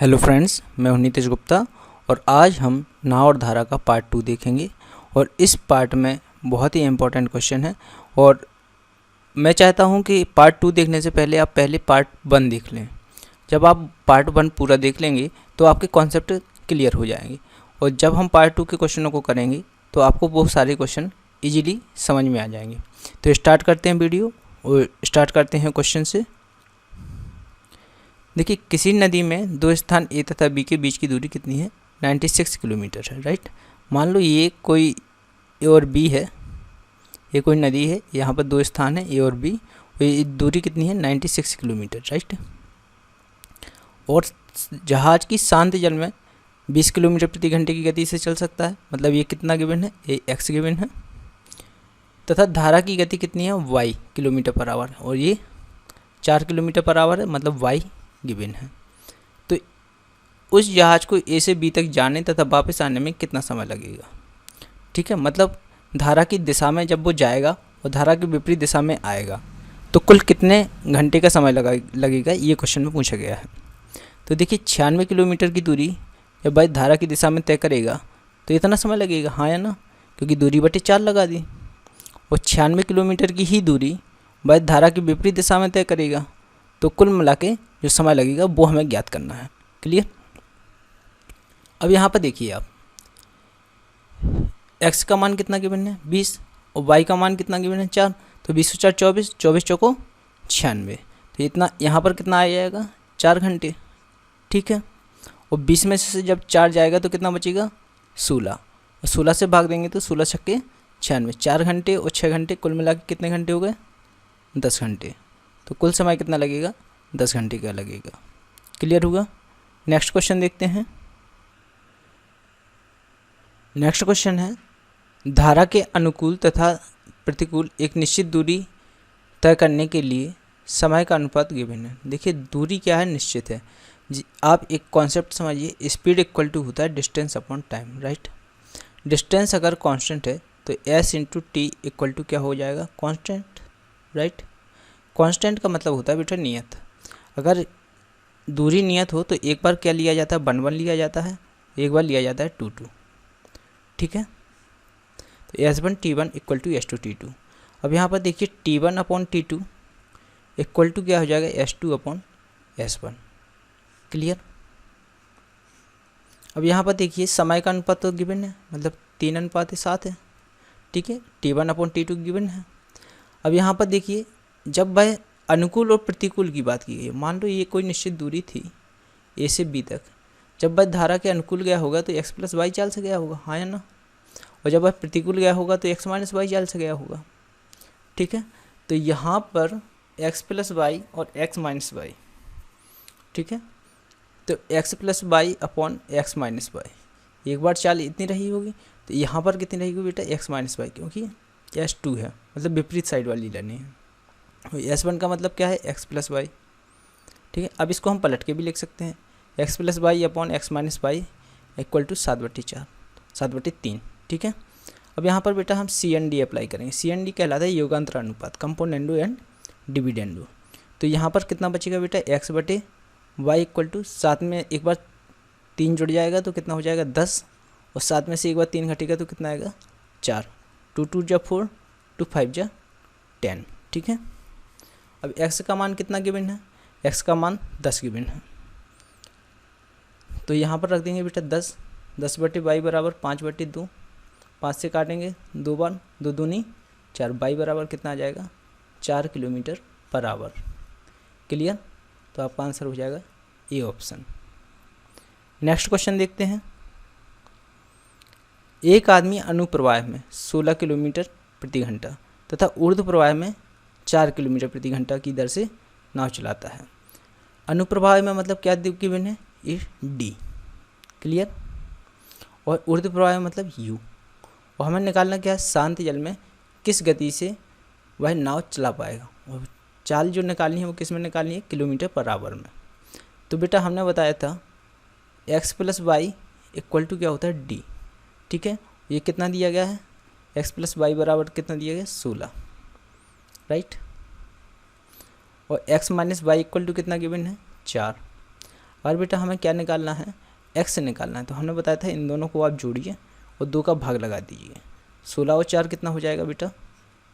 Hello friends, मैं हूं नीतीश गुप्ता और आज हम नाव और धारा का पार्ट 2 देखेंगे। और इस पार्ट में बहुत ही इम्पोर्टेंट क्वेश्चन है और मैं चाहता हूं कि पार्ट 2 देखने से पहले आप पहले पार्ट 1 देख लें। जब आप पार्ट 1 पूरा देख लेंगे तो आपके कॉन्सेप्ट क्लियर हो जाएंगे और जब हम पार्ट 2 के क्वेश्चनों को करेंगे तो आपको बहुत सारे क्वेश्चन ईजिली समझ में आ जाएंगे। तो स्टार्ट करते हैं वीडियो और स्टार्ट करते हैं क्वेश्चन से। देखिए, किसी नदी में दो स्थान ए तथा बी के बीच की दूरी कितनी है? 96 किलोमीटर है, राइट। मान लो ये कोई ए और बी है, ये कोई नदी है, यहाँ पर दो स्थान है ए और बी, ये दूरी कितनी है? 96 किलोमीटर, राइट। और जहाज की शांत जल में 20 किलोमीटर प्रति घंटे की गति से चल सकता है, मतलब ये कितना गिवन है? ये एक्स गिवन है। तथा धारा की गति कितनी है? वाई किलोमीटर पर आवर, और ये 4 किलोमीटर पर आवर है, मतलब वाई गिवन है। तो उस जहाज को ए से बी तक जाने तथा वापस आने में कितना समय लगेगा? ठीक है, मतलब धारा की दिशा में जब वो जाएगा और धारा की विपरीत दिशा में आएगा तो कुल कितने घंटे का समय लगेगा, ये क्वेश्चन में पूछा गया है। तो देखिए, 96 किलोमीटर की दूरी जब भाई धारा की दिशा में तय करेगा तो इतना समय लगेगा, हाँ या ना, क्योंकि दूरी बटे 4 लगा दी। और 96 किलोमीटर की ही दूरी भाई धारा की विपरीत दिशा में तय करेगा, तो कुल मिला के जो समय लगेगा वो हमें ज्ञात करना है। क्लियर? अब यहाँ पर देखिए आप, x का मान कितना गिवन है? 20, और y का मान कितना गिवन है? 4। तो 20 और 4 24, 24 चौको 96, तो इतना यहाँ पर कितना आ जाएगा? 4 घंटे। ठीक है, और 20 में से जब 4 जाएगा तो कितना बचेगा? 16, और 16 से भाग देंगे तो 16 छक्के 96, 4 घंटे और 6 घंटे कुल मिला के कितने घंटे हो गए? 10 घंटे। तो कुल समय कितना लगेगा? 10 घंटे का लगेगा। क्लियर हुआ? नेक्स्ट क्वेश्चन देखते हैं। नेक्स्ट क्वेश्चन है, धारा के अनुकूल तथा प्रतिकूल एक निश्चित दूरी तय करने के लिए समय का अनुपात गिवन है। देखिए, दूरी क्या है? निश्चित है। आप एक कॉन्सेप्ट समझिए, स्पीड इक्वल टू होता है distance upon time, right. Distance अगर कांस्टेंट है तो s into T equal to क्या हो जाएगा? Constant, right. कांस्टेंट का मतलब होता है बेटा नियत। अगर दूरी नियत हो तो एक बार क्या लिया जाता है? 1 1 लिया जाता है, एक बार लिया जाता है 2 2। ठीक है, तो S1 T1 equal to S2 T2। अब यहाँ पर देखिए, T1 upon T2 equal to क्या हो जाएगा? S2 upon S1। क्लियर? अब यहाँ पर देखिए, समय का अनुपात तो गिवन है, मतलब 3:7 है। ठीक है, T1 अपॉन T2 गिवन है। अब यहाँ पर देखिए, जब वह अनुकूल और प्रतिकूल की बात की गई है, मान लो ये कोई निश्चित दूरी थी ए से बी तक, जब वह धारा के अनुकूल गया होगा तो x प्लस वाई चाल से गया होगा, हाँ या ना, और जब वह प्रतिकूल गया होगा तो x माइनस वाई चाल से गया होगा। ठीक है, तो यहाँ पर x प्लस वाई और x माइनस वाई, ठीक है, तो x plus Y upon X minus Y, एक बार चाल इतनी रही होगी, तो यहाँ पर कितनी रहेगी बेटा? x माइनस वाई, क्योंकि S2 है, मतलब विपरीत साइड वाली लेनी है। S1 का मतलब क्या है? x plus Y. ठीक है, अब इसको हम पलट के भी लिख सकते हैं, x plus Y upon X minus Y equal to 7/4, 7/3। ठीक है, अब यहाँ पर बेटा हम CND अप्लाई करेंगे। CND कहलाता है योगांतर अनुपात, कंपोनेंडो एंड डिविडेंडो। तो यहाँ पर कितना बचेगा बेटा? x बटे वाई इक्वल टू, साथ में एक बार 3 जुड़ जाएगा तो कितना हो जाएगा? 10, और साथ में से एक बार 3 घटेगा तो कितना आएगा? 4। 2 2 जा 4, 2 5 जा 10। ठीक है, अब x का मान कितना गिवन है? x का मान 10 गिवन है, तो यहाँ पर रख देंगे बेटा 10। 10/y बराबर 5/2, 5 से काटेंगे 2 बार, 2 दूनी 4, y बराबर कितना आ जाएगा? 4 किलोमीटर पर आवर। क्लियर? तो आपका आंसर हो जाएगा ए ऑप्शन। नेक्स्ट क्वेश्चन देखते हैं। एक आदमी अनुप्रवाह में 16 किलोमीटर प्रति घंटा तथा ऊर्ध्व प्रवाह में 4 किलोमीटर प्रति घंटा की दर से नाव चलाता है। अनुप्रवाह में मतलब क्या गिवन है? ये डी। क्लियर? और ऊर्ध्व प्रवाह में मतलब यू। और हमें निकालना क्या है? शांत जल में किस गति से वह नाव चला पाएगा, और चाल जो निकालनी है वो किस में निकालनी है? किलोमीटर पर आवर में। तो बेटा हमने बताया था x plus Y equal to क्या होता है? डी। ठीक है, ये कितना दिया गया है? x प्लस वाई बराबर कितना दिया गया? 16, राइट। और x minus Y equal to कितना गिवन है? 4। और बेटा हमें क्या निकालना है, एक्स निकालना है। तो हमने बताया था इन दोनों को आप जोड़िए और 2 का भाग लगा दीजिए। 16 और 4 कितना हो जाएगा बेटा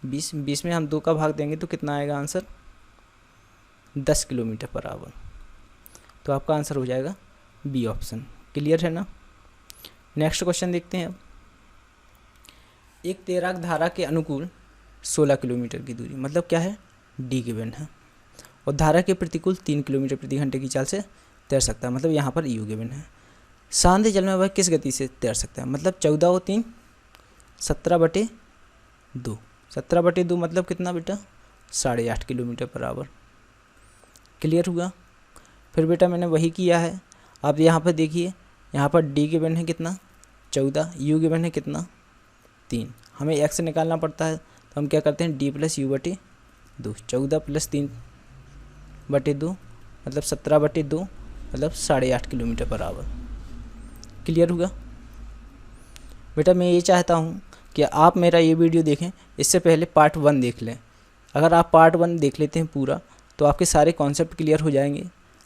20। 20 में हम 2 का भाग देंगे तो कितना आएगा आंसर 10 किलोमीटर पर आवर। तो आपका आंसर हो जाएगा बी ऑप्शन। क्लियर है ना। नेक्स्ट क्वेश्चन देखते हैं अब। एक तैराक धारा के अनुकूल 16 किलोमीटर की दूरी, मतलब क्या है, डी गिवन है, और धारा के प्रतिकूल 3 किलोमीटर प्रति घंटे की चाल से तैर सकता है, मतलब यहाँ पर यू गिवन है। शांत जल में वह किस गति से तैर सकता है, मतलब 14 और 3 17/2। 17/2 मतलब कितना बेटा 8.5 किलोमीटर पर आवर। क्लियर हुआ। फिर बेटा मैंने वही किया है। आप यहाँ पर देखिए, यहाँ पर डी गिवन है कितना 14, यू गिवन है कितना 3। हमें एक्स निकालना पड़ता है तो हम क्या करते हैं डी प्लस यू बटे 2। 14 + 3/2 मतलब 17/2 मतलब 8.5 किलोमीटर पर आवर। क्लियर हुआ। बेटा मैं ये चाहता हूँ कि आप मेरा ये वीडियो देखें, इससे पहले पार्ट 1 देख लें। अगर आप पार्ट 1 देख लेते हैं पूरा तो आपके सारे कॉन्सेप्ट क्लियर हो जाएंगे।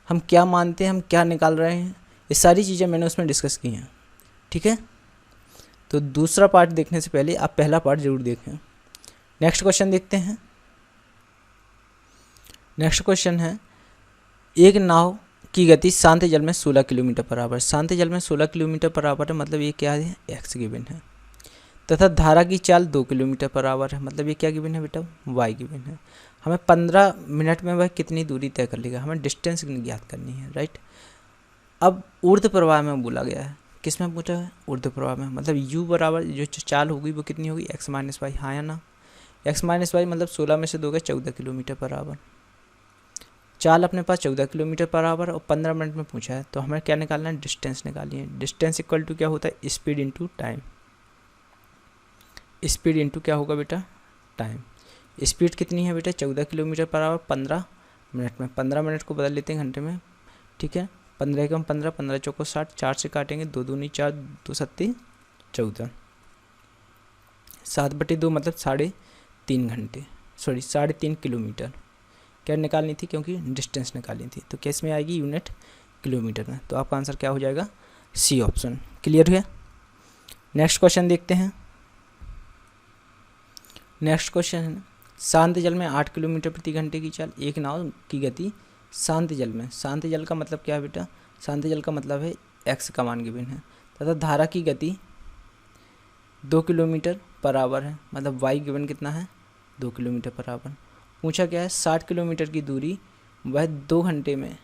हम क्या मानते हैं, हम क्या निकाल रहे हैं, ये सारी चीज़ें मैंने उसमें डिस्कस की हैं। ठीक है, तो दूसरा पार्ट देखने से पहले आप पहला पार्ट ज़रूर देखें। नेक्स्ट क्वेश्चन देखते हैं। नेक्स्ट क्वेश्चन है, एक नाव की गति शांत जल में 16 किलोमीटर पर आवर। शांत जल में 16 किलोमीटर पर आवर है, मतलब ये क्या है, एक्स गिवन है, तथा धारा की चाल 2 किलोमीटर पर आवर है, मतलब ये क्या गिवन है बेटा, वाई गिवन है। हमें 15 मिनट में वह कितनी दूरी तय कर लेगा, हमें डिस्टेंस ज्ञात करनी है, राइट। अब ऊर्ध्व प्रवाह में बोला गया है, किस में पूछा है, ऊर्ध्व प्रवाह में, मतलब u बराबर जो चाल होगी वो कितनी होगी, x - y, हाँ या ना। x - y मतलब 16 में से 2 गए 14 किलोमीटर पर आवर। चाल अपने पास 14 किलोमीटर पर आवर और 15 मिनट में पूछा है, तो हमें क्या निकालना है, डिस्टेंस निकालिए। डिस्टेंस इक्वल टू क्या होता है, speed into time. Speed into क्या होगा बेटा, टाइम। स्पीड कितनी है बेटा 14 किलोमीटर पर आवर 15 मिनट में। 15 मिनट को बदल लेते हैं घंटे में, ठीक है। 15 एकम 15, 15 चौको 60, 4 से काटेंगे 2 दूनी 4, 2 सत्ती 14, 7/2 मतलब 3.5 घंटे, सॉरी 3.5 किलोमीटर। क्या निकालनी थी, क्योंकि डिस्टेंस निकालनी थी, तो कैस में आएगी यूनिट किलोमीटर में। तो आपका आंसर क्या हो जाएगा, सी ऑप्शन। क्लियर है। नेक्स्ट क्वेश्चन देखते हैं। नेक्स्ट क्वेश्चन है, शांत जल में 8 किलोमीटर प्रति घंटे की चाल, एक नाव की गति शांत जल में। शांत जल का मतलब क्या है बेटा, शांत जल का मतलब है एक्स का मान गिवन है, तथा धारा की गति 2 किलोमीटर पर आवर है, मतलब वाई गिवन कितना है 2 किलोमीटर पर आवर। पूछा क्या है, 60 किलोमीटर की दूरी वह 2 घंटे में,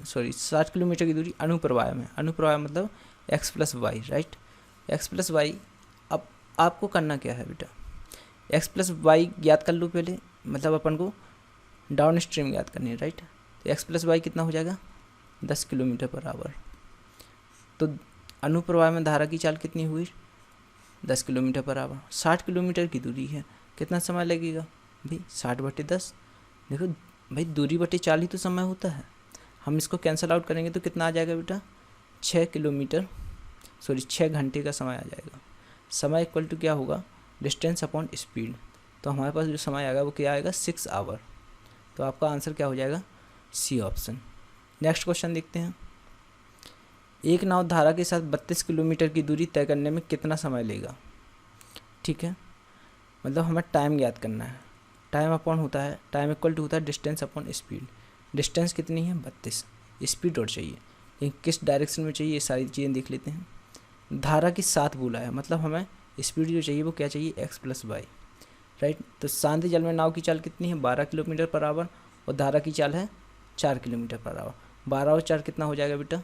सॉरी 60 किलोमीटर की दूरी अनुप्रवाह में। अनुप्रवाह मतलब x + y, right, x + y। अब आपको करना क्या है बेटा, x + y ज्ञात कर लो पहले, मतलब अपन को डाउन स्ट्रीम ज्ञात करनी है, राइट। तो x + y कितना हो जाएगा 10 किलोमीटर पर आवर। तो अनुप्रवाह में धारा की चाल कितनी हुई 10 किलोमीटर पर आवर। 60 किलोमीटर की दूरी है, कितना समय लगेगा भाई 60/10। देखो भाई दूरी बटे चाल ही तो समय होता है। हम इसको कैंसिल आउट करेंगे तो कितना आ जाएगा बेटा 6 घंटे का समय आ जाएगा। समय इक्वल टू क्या होगा, डिस्टेंस अपॉन स्पीड। तो हमारे पास जो समय आएगा वो क्या आएगा 6 आवर। तो आपका आंसर क्या हो जाएगा, सी ऑप्शन। नेक्स्ट क्वेश्चन देखते हैं। एक नाव धारा के साथ 32 किलोमीटर की दूरी तय करने में कितना समय लेगा। ठीक है, मतलब हमें टाइम ज्ञात करना है। टाइम अपॉन होता है, टाइम इक्वल टू होता है डिस्टेंस अपॉन स्पीड। डिस्टेंस कितनी है 32, स्पीड और चाहिए, लेकिन किस डायरेक्शन में चाहिए ये सारी चीज़ें देख लेते हैं। धारा के साथ बोला है, मतलब हमें स्पीड जो चाहिए वो क्या चाहिए x + y, राइट। तो शांत जल में नाव की चाल कितनी है 12 किलोमीटर पर आवर और धारा की चाल है 4 किलोमीटर पर आवर। 12 और 4 कितना हो जाएगा बेटा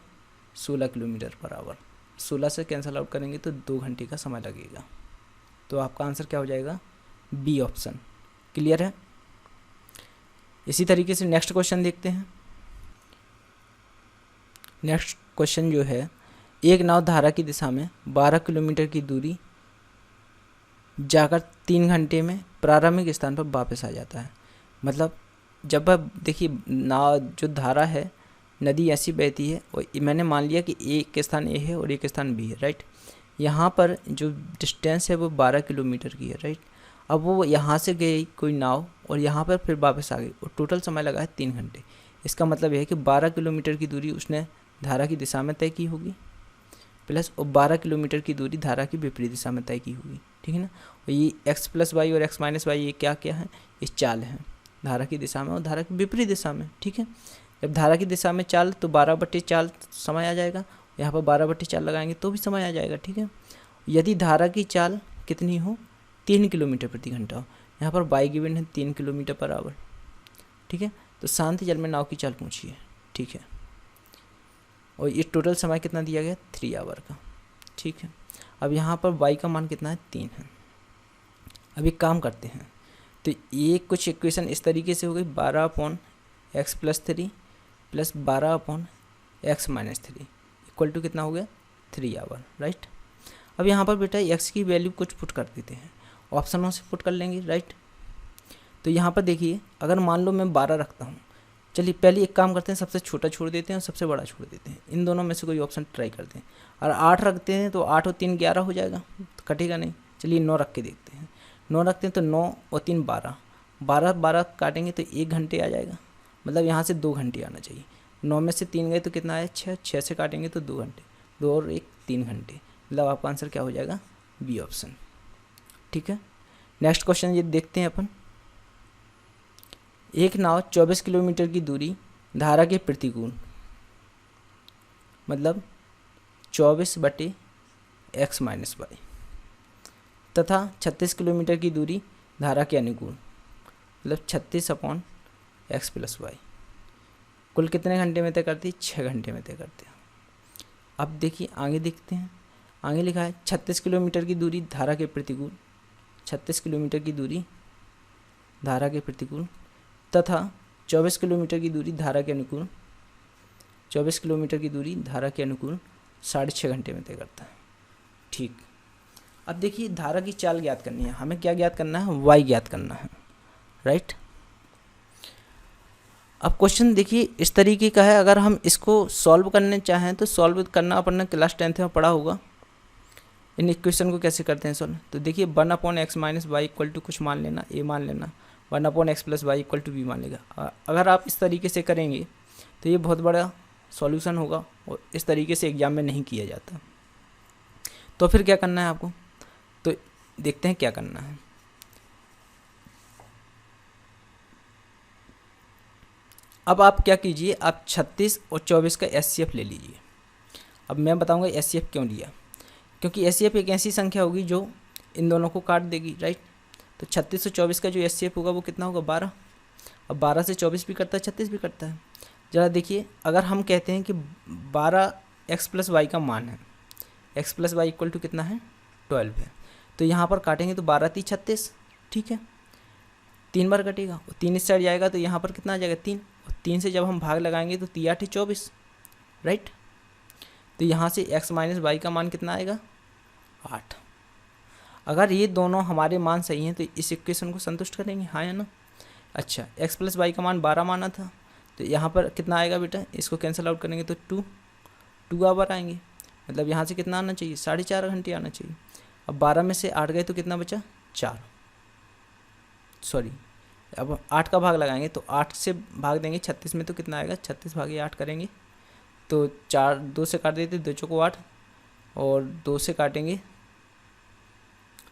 16 किलोमीटर पर आवर। 16 से कैंसिल आउट करेंगे तो 2 घंटे का समय लगेगा। तो आपका आंसर क्या हो जाएगा, बी ऑप्शन। क्लियर है। इसी तरीके से नेक्स्ट क्वेश्चन देखते हैं। नेक्स्ट क्वेश्चन जो है, एक नाव धारा की दिशा में 12 किलोमीटर की दूरी जाकर 3 घंटे में प्रारंभिक स्थान पर वापस आ जाता है। मतलब जब आप देखिए नाव जो धारा है, नदी ऐसी बहती है और मैंने मान लिया कि एक स्थान ए है और एक स्थान बी है, राइट। यहाँ पर जो डिस्टेंस है वो 12 किलोमीटर की है, राइट। अब वो यहाँ से गई कोई नाव और यहाँ पर फिर वापस आ गई और टोटल समय लगा है 3 घंटे। इसका मतलब यह है कि 12 किलोमीटर की दूरी उसने धारा की दिशा में तय की होगी, प्लस और 12 किलोमीटर की दूरी धारा की विपरीत दिशा में तय की होगी, ठीक है ना। और ये x प्लस वाई और x माइनस वाई ये क्या क्या है, ये चाल है धारा की दिशा में और धारा की विपरीत दिशा में, ठीक है। जब धारा की दिशा में चाल तो 12/4 समय आ जाएगा, यहाँ पर 12/4 लगाएंगे तो भी समय आ जाएगा, ठीक है। यदि धारा की चाल कितनी हो, 3 किलोमीटर प्रति घंटा हो, यहाँ पर बाई गिवन है 3 किलोमीटर पर आवर, ठीक है। तो शांति जल में नाव की चाल पूछिए, ठीक है। और ये टोटल समय कितना दिया गया, 3 आवर का, ठीक है। अब यहाँ पर y का मान कितना है, 3 है। अब एक काम करते हैं, तो ये कुछ इक्वेशन इस तरीके से हो गई, 12/x + 3 plus 12/x - 3 equal to कितना हो गया, 3 आवर, राइट। अब यहाँ पर बेटा x की वैल्यू कुछ पुट कर देते हैं, ऑप्शनों से पुट कर लेंगे, राइट। तो यहाँ पर देखिए, अगर मान लो मैं 12 रखता हूँ, चलिए पहले एक काम करते हैं, सबसे छोटा छोड़ देते हैं और सबसे बड़ा छोड़ देते हैं, इन दोनों में से कोई ऑप्शन ट्राई करते हैं। और 8 रखते हैं तो 8 और 3 11 हो जाएगा, तो कटेगा नहीं। चलिए 9 रख के देखते हैं, 9 रखते हैं तो 9 और 3 12, 12 काटेंगे तो 1 घंटे आ जाएगा, मतलब यहाँ से 2 घंटे आना चाहिए। 9 में से 3 गए तो कितना आया, 6, 6 से काटेंगे तो 2 घंटे, 2 और 1 3 घंटे, मतलब आपका आंसर क्या हो जाएगा, बी ऑप्शन, ठीक है। नेक्स्ट क्वेश्चन ये देखते हैं अपन। एक नाव 24 किलोमीटर की दूरी धारा के प्रतिकूल, मतलब 24/x - y तथा 36 किलोमीटर की दूरी धारा के अनुकूल, मतलब 36/x + y कुल कितने घंटे में तय करती है, 6 घंटे में तय करते हैं। अब देखिए आगे देखते हैं, आगे लिखा है 36 किलोमीटर की दूरी धारा के प्रतिकूल, 36 किलोमीटर की दूरी धारा के प्रतिकूल तथा 24 किलोमीटर की दूरी धारा के अनुकूल, 24 किलोमीटर की दूरी धारा के अनुकूल 6.5 घंटे में तय करता है, ठीक। अब देखिए धारा की चाल ज्ञात करनी है, हमें क्या ज्ञात करना है, y ज्ञात करना है, राइट। अब क्वेश्चन देखिए इस तरीके का है, अगर हम इसको सॉल्व करने चाहें तो सॉल्व करना अपन ने क्लास 10th में पढ़ा होगा। इन इक्वेशन को कैसे करते हैं सॉल्व, तो देखिए 1/x - y इक्वल टू कुछ मान लेना, a मान लेना, 1/x + y equal to b मान लेगा। अगर आप इस तरीके से करेंगे तो ये बहुत बड़ा सॉल्यूशन होगा और इस तरीके से एग्जाम में नहीं किया जाता। तो फिर क्या करना है आपको, तो देखते हैं क्या करना है। अब आप क्या कीजिए, आप 36 और 24 का SCF ले लीजिए। अब मैं बताऊंगा SCF क्यों लिया, क्योंकि SCF एक ऐसी संख्या होगी जो इन दोनों को काट देगी, राइट। तो 36 और 24 का जो SCF होगा वो कितना होगा, 12। अब 12 से 24 भी करता है, 36 भी करता है। ज़रा देखिए, अगर हम कहते हैं कि 12x + y का मान है, x + y इक्वल टू कितना है, 12 है, तो यहाँ पर काटेंगे तो 12 3 36, ठीक है। 3 बार कटेगा और 3 इस साइड जाएगा तो यहाँ पर कितना आ जाएगा, 3, और 3 से जब हम भाग लगाएंगे तो 3 8 24, राइट। तो यहाँ से x - y का मान कितना आएगा, 8। अगर ये दोनों हमारे मान सही हैं तो इस इक्वेशन को संतुष्ट करेंगे, हाँ या ना। अच्छा, x + y का मान 12 माना था, तो यहाँ पर कितना आएगा बेटा, इसको कैंसिल आउट करेंगे तो 2 आवर आएंगे, मतलब यहाँ से कितना आना चाहिए, 4.5 घंटे आना चाहिए। अब 12 में से 8 गए तो कितना बचा, 4, सॉरी अब 8 का भाग लगाएंगे तो 8 से भाग देंगे 36 में तो कितना आएगा, 36 भागे 8 करेंगे तो 4, 2 से काट देते, 2 चौको 8 और 2 से काटेंगे,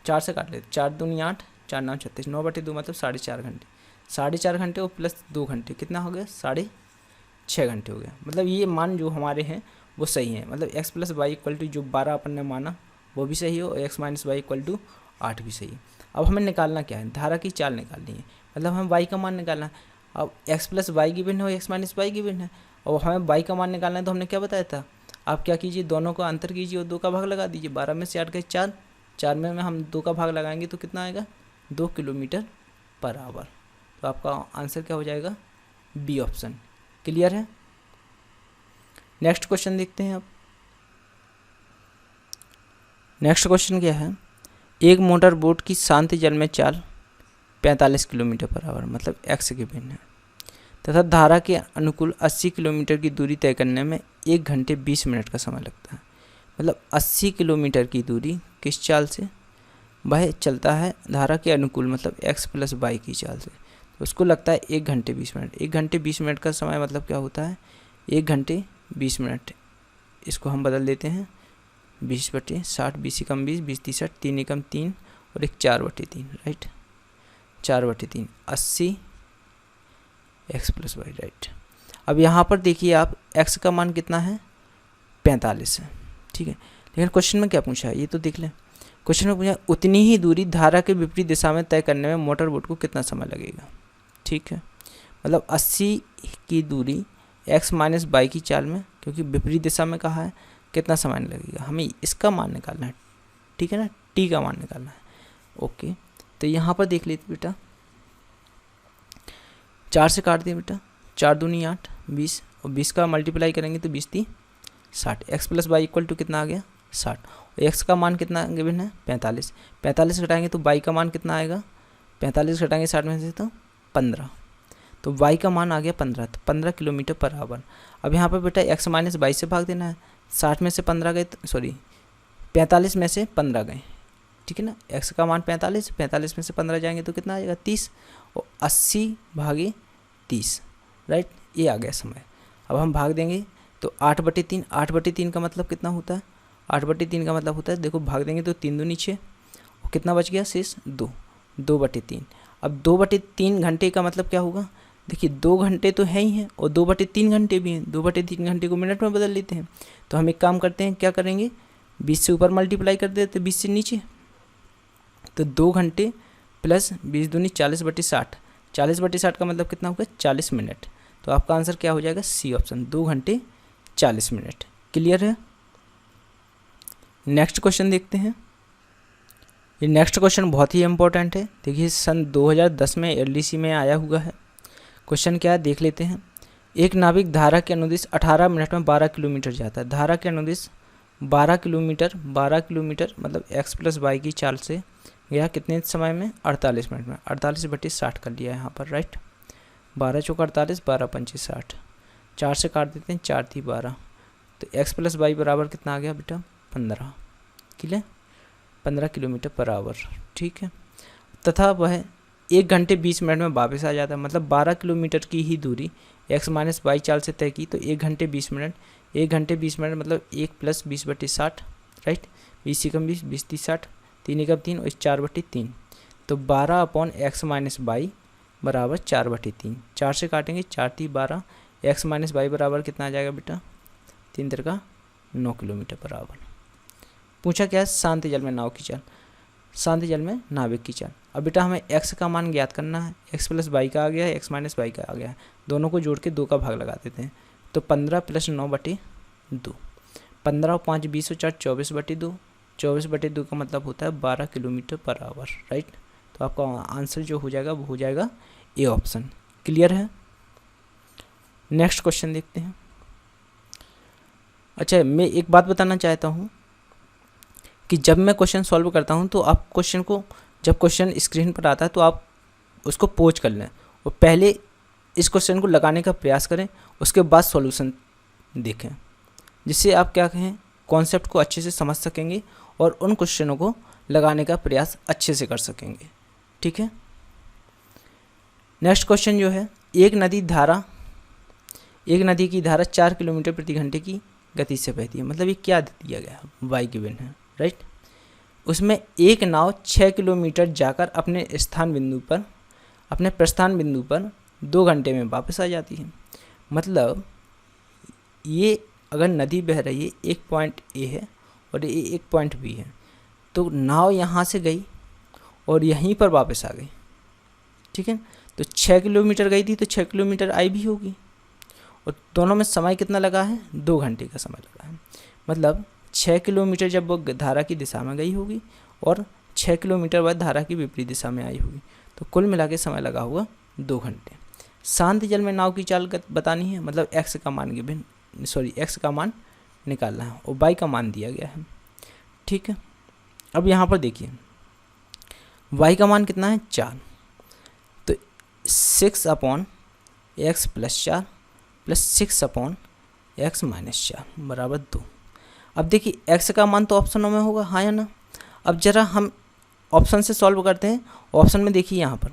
4 से काट लेते, 4 दूनी 8, 4 9 36, 9/2 मतलब 4.5 घंटे, 4.5 घंटे और प्लस 2 घंटे कितना हो गया, 6.5 घंटे हो गया। मतलब ये मान जो हमारे हैं वो सही है, मतलब x + y इक्वल टू जो 12 अपन ने माना वो भी सही हो और x - y इक्वल टू 8 भी सही है। अब हमें निकालना क्या है, धारा की चाल निकालनी है, मतलब हमें y का मान निकालना है। अब x + y गिवन है और x - y गिवन है और हमें y का मान निकालना है, तो हमने क्या बताया था, आप क्या कीजिए, दोनों का अंतर कीजिए और 2 का भाग लगा दीजिए। 12 में से 8 गए 4, 4 में हम 2 का भाग लगाएंगे तो कितना आएगा, 2 किलोमीटर पर आवर। तो आपका आंसर क्या हो जाएगा, बी ऑप्शन। क्लियर है। नेक्स्ट क्वेश्चन देखते हैं आप। नेक्स्ट क्वेश्चन क्या है, एक मोटर बोट की शांति जल में चाल 45 किलोमीटर पर आवर, मतलब x गिवन है, तथा धारा के अनुकूल 80 किलोमीटर की दूरी तय करने में 1 घंटे 20 मिनट का समय लगता है। मतलब 80 किलोमीटर की दूरी किस चाल से, वह चलता है धारा के अनुकूल, मतलब x + y की चाल से, तो उसको लगता है 1 घंटे 20 मिनट। 1 घंटे 20 मिनट का समय मतलब क्या होता है, 1 घंटे 20 मिनट इसको हम बदल देते हैं 20/60, 20 एकम 20, 20 30 60, 3 एकम 3 और एक 4/3, राइट, 4/3, 80 x + y, राइट। अब यहाँ पर देखिए आप x का मान कितना है, 45 है, ठीक है। लेकिन क्वेश्चन में क्या पूछा है ये तो देख लें। क्वेश्चन में पूछा उतनी ही दूरी धारा के विपरीत दिशा में तय करने में मोटर बोट को कितना समय लगेगा, ठीक है। मतलब 80 की दूरी x - y की चाल में, क्योंकि विपरीत दिशा में कहा है, कितना समय लगेगा, हमें इसका मान निकालना है, ठीक है ना, t का मान निकालना है। ओके, तो यहाँ पर देख लेते बेटा, 4 से काट दिए बेटा, 4 दूनी 8, 20 और 20 का मल्टीप्लाई करेंगे तो 20 × 3 = 60। x + y = कितना आ गया, 60। और x का मान कितना गिवन है, 45। 45 घटाएंगे तो y का मान कितना आएगा, 45 घटाएंगे 60 में से तो 15, तो y का मान आ गया 15, तो 15 km/h। अब यहाँ पर बेटा x - y से भाग देना है, 60 में से 15 गए, सॉरी 45 में से 15 गए, ठीक है ना। x का मान 45, 45 में से 15 जाएंगे तो कितना आ जाएगा, 30 और 80/30, राइट, ये आ गया समय। अब हम भाग देंगे तो 8/3, 8/3 का मतलब कितना होता है, 8/3 का मतलब होता है, देखो भाग देंगे तो 3 दूनी 6 और कितना बच गया शेष 2, 2/3। अब 2/3 घंटे का मतलब क्या होगा, देखिए 2 घंटे तो है ही हैं और 2/3 घंटे भी हैं, 2/3 घंटे को मिनट में बदल लेते हैं। तो हम एक काम करते हैं, क्या करेंगे, 20 से ऊपर मल्टीप्लाई कर देते, 20 से नीचे, तो 2 घंटे प्लस 20 दूनी 40/60, 40/60 का मतलब कितना होगा, 40 मिनट। तो आपका आंसर क्या हो जाएगा, सी ऑप्शन, 2 घंटे 40 मिनट। क्लियर है। नेक्स्ट क्वेश्चन देखते हैं। ये नेक्स्ट क्वेश्चन बहुत ही इंपॉर्टेंट है, देखिए सन 2010 में एलडीसी में आया हुआ है। क्वेश्चन क्या है देख लेते हैं। एक नाविक धारा के अनुदिश 18 मिनट में 12 किलोमीटर जाता है। धारा के अनुदिश 12 किलोमीटर मतलब x + y की चाल से गया कितने समय में, 48 मिनट में। 48/60 कर लिया है यहाँ पर, राइट। 12 × 4 = 48, 12 × 5 = 60, 4 से काट देते हैं, 4 × 3 = 12, तो x + y बराबर कितना आ गया बेटा, 15। क्लियर, 15 km/h, ठीक है। तथा वह 1 घंटे 20 मिनट में वापस आ जाता है। मतलब 12 किलोमीटर की ही दूरी x - y चाल से तय की, तो 1 घंटे 20 मिनट, 1 घंटे 20 मिनट मतलब 1 + 20/60, राइट, 20 एकम 20, 20 30 60, 3 एकम 3 और 4/3, तो 12/x - y बराबर 4/3। 4 से काटेंगे, 4 × 3 = 12, x - y बराबर कितना आ जाएगा बेटा, 3 × 9 km/h। पूछा क्या है, शांत जल में नाव की चाल, शांत जल में नाविक की चाल। अब बेटा हमें x का मान ज्ञात करना है, x + y का आ गया है, x - y का आ गया है, दोनों को जोड़ के 2 का भाग लगा देते हैं, तो 15 + 9/2, 15 और 5 20 और 4 24/2, 24/2 का मतलब होता है 12 km/h, राइट। तो आपका आंसर जो हो जाएगा वो हो जाएगा ए ऑप्शन। क्लियर है। नेक्स्ट क्वेश्चन देखते हैं। अच्छा, मैं एक बात बताना चाहता हूँ कि जब मैं क्वेश्चन सॉल्व करता हूँ तो आप क्वेश्चन को, जब क्वेश्चन स्क्रीन पर आता है तो आप उसको पोज कर लें और पहले इस क्वेश्चन को लगाने का प्रयास करें, उसके बाद सॉल्यूशन देखें, जिससे आप क्या कहें, कॉन्सेप्ट को अच्छे से समझ सकेंगे और उन क्वेश्चनों को लगाने का प्रयास अच्छे से कर सकेंगे, ठीक है। नेक्स्ट क्वेश्चन जो है, एक नदी की धारा 4 किलोमीटर प्रति घंटे की गति से बहती है। मतलब ये क्या दिया गया है, वाई गिवन है, राइट। उसमें एक नाव 6 किलोमीटर जाकर अपने प्रस्थान बिंदु पर 2 घंटे में वापस आ जाती है। मतलब ये अगर नदी बह रही है, एक पॉइंट ए है और ये एक पॉइंट बी है, तो नाव यहाँ से गई और यहीं पर वापस आ गई, ठीक है। तो 6 किलोमीटर गई थी तो 6 किलोमीटर आई भी होगी, और दोनों में समय कितना लगा है, 2 घंटे का समय लगा है। मतलब 6 किलोमीटर जब वो धारा की दिशा में गई होगी और 6 किलोमीटर बाद धारा की विपरीत दिशा में आई होगी, तो कुल मिला के समय लगा होगा 2 घंटे। शांत जल में नाव की चाल बतानी है, मतलब x का मान निकालना है और y का मान दिया गया है, ठीक है। अब यहाँ पर देखिए y का मान कितना है, 4, तो 6/x + 4 + 6/x - 4 बराबर 2। अब देखिए x का मान तो ऑप्शनों में होगा, हाँ या ना। अब जरा हम ऑप्शन से सॉल्व करते हैं। ऑप्शन में देखिए यहाँ पर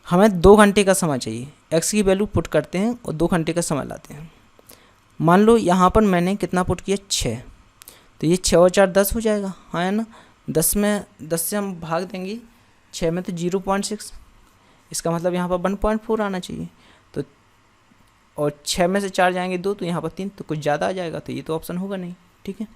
हमें 2 घंटे का समय चाहिए, x की वैल्यू पुट करते हैं और 2 घंटे का समय लाते हैं। मान लो यहाँ पर मैंने कितना पुट किया 6, तो ये 6 और 4 10 हो जाएगा, हाँ है ना। 10 से हम भाग देंगे 6 में तो 0.6, इसका मतलब यहाँ पर 1.4 आना चाहिए। तो और 6 में से 4 जाएंगे 2, तो यहाँ पर 3, तो कुछ ज़्यादा आ जाएगा, तो ये तो ऑप्शन होगा नहीं, ठीक है।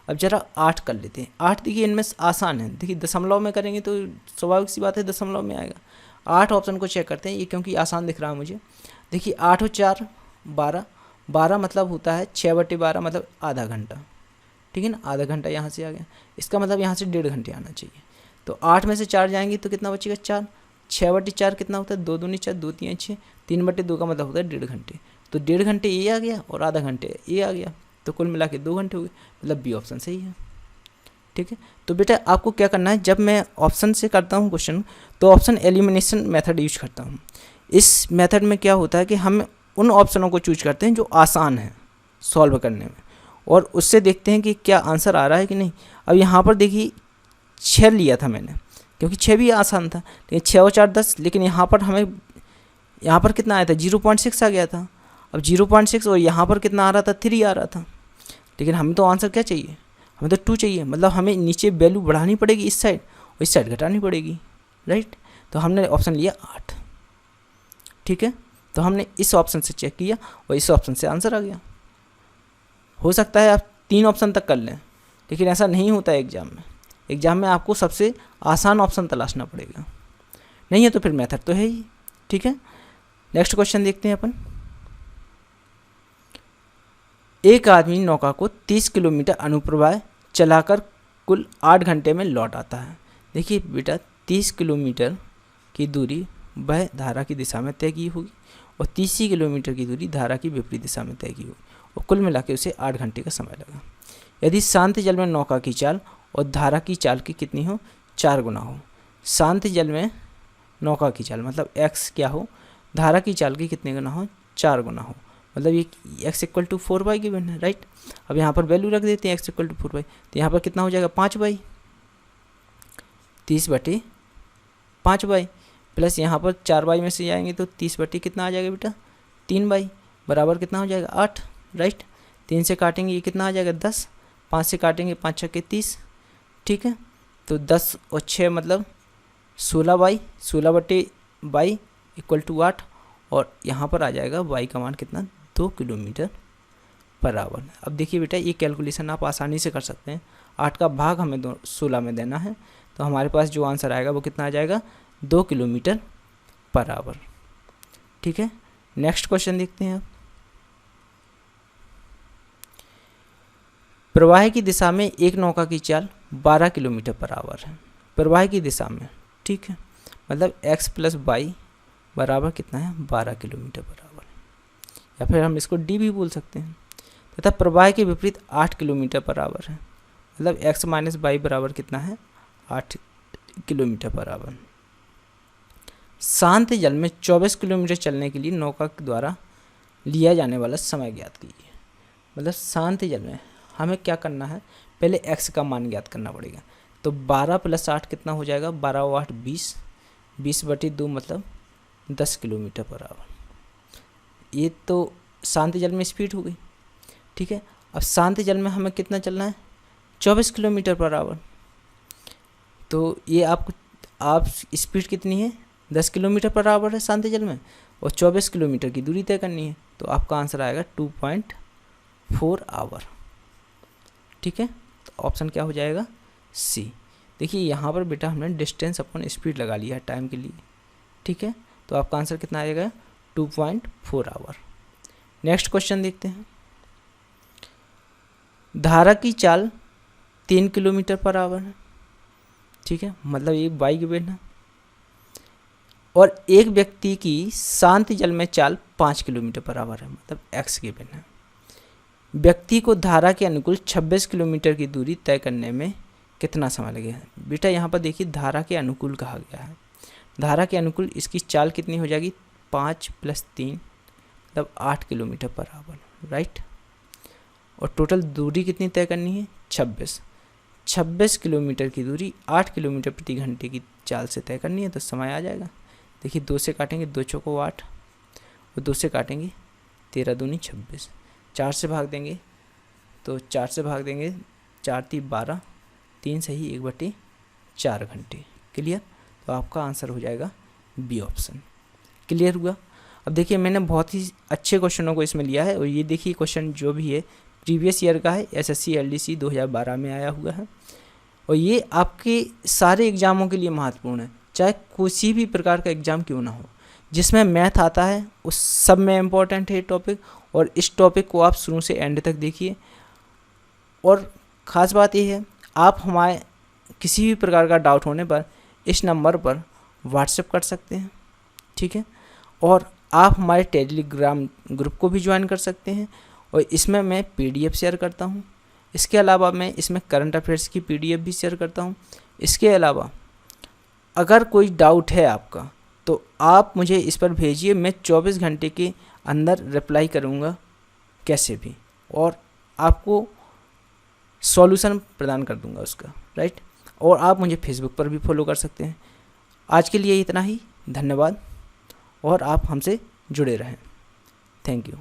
अब जरा 8 कर लेते हैं। 8 देखिए इनमें आसान है, देखिए दशमलव में करेंगे तो स्वाभाविक सी बात है दशमलव में आएगा। 8 ऑप्शन को चेक करते हैं, ये क्योंकि आसान दिख रहा है मुझे। देखिए 8 और 4 12, 12 मतलब होता है 6/12 मतलब आधा घंटा, ठीक है ना। आधा घंटा यहाँ से आ गया, इसका मतलब यहाँ से 1.5 घंटे आना चाहिए। तो 8 में से 4 जाएंगे तो कितना बचेगा 4, 6/4 कितना होता है 2 दूनी 4, 2 3 6, 3/2 का मतलब होता है 1.5 घंटे। तो 1.5 घंटे ये आ गया और आधा घंटे ये आ गया, तो कुल मिला के 2 घंटे हो गए, मतलब बी ऑप्शन सही है, ठीक है। तो बेटा आपको क्या करना है, जब मैं ऑप्शन से करता हूँ क्वेश्चन तो ऑप्शन एलिमिनेशन मेथड यूज करता हूँ। इस मेथड में क्या होता है कि हम उन ऑप्शनों को चूज करते हैं जो आसान है सॉल्व करने में, और उससे देखते हैं कि क्या आंसर आ रहा है कि नहीं। अब यहाँ पर देखिए 6 लिया था मैंने, क्योंकि 6 भी आसान था, लेकिन 6 और 4 10, लेकिन यहाँ पर हमें यहाँ पर कितना आया था 0.6 आ गया था। अब 0.6 और यहाँ पर कितना आ रहा था 3 आ रहा था, लेकिन हमें तो आंसर क्या चाहिए, हमें तो 2 चाहिए, मतलब हमें नीचे वैल्यू बढ़ानी पड़ेगी इस साइड और इस साइड घटानी पड़ेगी, राइट। तो हमने ऑप्शन लिया 8, ठीक है। तो हमने इस ऑप्शन से चेक किया और इस ऑप्शन से आंसर आ गया। हो सकता है आप 3 ऑप्शन तक कर लें, लेकिन ऐसा नहीं होता है एग्जाम में। एग्जाम में आपको सबसे आसान ऑप्शन तलाशना पड़ेगा, नहीं है तो फिर मेथड तो है ही, ठीक है। नेक्स्ट क्वेश्चन देखते हैं अपन। एक आदमी नौका को 30 किलोमीटर अनुप्रवाह चलाकर कुल 8 घंटे में लौट आता है। देखिए बेटा 30 किलोमीटर की दूरी वह धारा की दिशा में तय की होगी और 30 किलोमीटर की दूरी धारा की विपरीत दिशा में तय की होगी, और कुल मिला के उसे 8 घंटे का समय लगा। यदि शांत जल में नौका की चाल और धारा की चाल की कितनी हो, 4 गुना हो। शांत जल में नौका की चाल मतलब x क्या हो, धारा की चाल की कितने गुना हो, 4 गुना हो, मतलब ये x = 4/, गिवन है, राइट। अब यहाँ पर वैल्यू रख देते हैं x = 4/, तो यहाँ पर कितना हो जाएगा 5/, 30/5/, प्लस यहाँ पर 4/, में से जाएंगे तो 30/, कितना आ जाएगा बेटा 3/, बराबर कितना हो जाएगा 8, राइट। 3 से काटेंगे ये कितना आ जाएगा 10, 5 से काटेंगे 5 × 30, ठीक है। तो 10 और 6 मतलब 16/, 16/22 = 8, और यहाँ पर आ जाएगा y का मान कितना 2 किलोमीटर/आवर। अब देखिए बेटा ये कैलकुलेशन आप आसानी से कर सकते हैं। 8 का भाग हमें 16 में देना है, तो हमारे पास जो आंसर आएगा वो कितना आ जाएगा 2 किलोमीटर/आवर, ठीक है। नेक्स्ट क्वेश्चन देखते हैं आप। प्रवाह की दिशा में एक नौका की चाल 12 किलोमीटर/आवर है, प्रवाह की दिशा में, ठीक है। मतलब x + y बराबर कितना है 12 किलोमीटर/आवर, या फिर हम इसको d भी बोल सकते हैं। तथा प्रवाह के विपरीत 8 किलोमीटर/आवर है, मतलब x - y बराबर कितना है 8 किलोमीटर/आवर। शांत जल में 24 किलोमीटर चलने के लिए नौका द्वारा लिया जाने वाला समय ज्ञात कीजिए। मतलब शांत जल में हमें क्या करना है, पहले x का मान ज्ञात करना पड़ेगा। तो 12 + 8 कितना हो जाएगा, 12 और 8 20, 20/2 मतलब 10 किलोमीटर/आवर। ये तो शांत जल में स्पीड हो गई, ठीक है। अब शांत जल में हमें कितना चलना है 24 किलोमीटर/आवर। तो ये आप स्पीड कितनी है 10 किलोमीटर/आवर है शांत जल में, और 24 किलोमीटर की दूरी तय करनी है, तो आपका आंसर आएगा 2.4 आवर, ठीक है। तो ऑप्शन क्या हो जाएगा सी। देखिए यहाँ पर बेटा हमने डिस्टेंस अपॉन स्पीड लगा लिया है टाइम के लिए, ठीक है। तो आपका आंसर कितना आएगा 2.4 आवर। नेक्स्ट क्वेश्चन देखते हैं। धारा की चाल 3 किलोमीटर/आवर है, ठीक है, मतलब ये y गिवन है, और एक व्यक्ति की शांत जल में चाल 5 किलोमीटर/आवर है, मतलब x गिवन है। व्यक्ति को धारा के अनुकूल 26 किलोमीटर की दूरी तय करने में कितना समय लगेगा। बेटा यहाँ पर देखिए धारा के अनुकूल कहा गया है, धारा के अनुकूल इसकी चाल कितनी हो जाएगी 5 + 3 मतलब 8 किलोमीटर/आवर, राइट। और टोटल दूरी कितनी तय करनी है 26 किलोमीटर की दूरी 8 किलोमीटर प्रति घंटे की चाल से तय करनी है, तो समय आ जाएगा। देखिए 2 से काटेंगे 2 × 4 = 8, और 2 से काटेंगे 13 दूनी 26, 4 से भाग देंगे तो 4 से भाग देंगे, 4 × 3 = 12, 3 सही 1/4 घंटे। क्लियर? तो आपका आंसर हो जाएगा बी ऑप्शन। क्लियर हुआ? अब देखिए मैंने बहुत ही अच्छे क्वेश्चनों को इसमें लिया है और ये देखिए क्वेश्चन जो भी है प्रीवियस ईयर का है, एसएससी एलडीसी 2012 में आया हुआ है और ये आपके सारे एग्ज़ामों के लिए महत्वपूर्ण है, चाहे किसी भी प्रकार का एग्ज़ाम क्यों ना हो। जिसमें मैथ आता है उस सब में इम्पोर्टेंट है टॉपिक, और इस टॉपिक को आप शुरू से एंड तक देखिए। और ख़ास बात यह है, आप हमारे किसी भी प्रकार का डाउट होने पर इस नंबर पर व्हाट्सएप कर सकते हैं, ठीक है। और आप हमारे टेलीग्राम ग्रुप को भी ज्वाइन कर सकते हैं और इसमें मैं पीडीएफ शेयर करता हूँ। इसके अलावा मैं इसमें करंट अफेयर्स की पीडीएफ भी शेयर करता हूँ। इसके अलावा अगर कोई डाउट है आपका तो आप मुझे इस पर भेजिए, मैं 24 घंटे के अंदर रिप्लाई करूँगा कैसे भी, और आपको सॉल्यूशन प्रदान कर दूँगा उसका, राइट। और आप मुझे फेसबुक पर भी फॉलो कर सकते हैं। आज के लिए इतना ही, धन्यवाद, और आप हमसे जुड़े रहें। Thank you.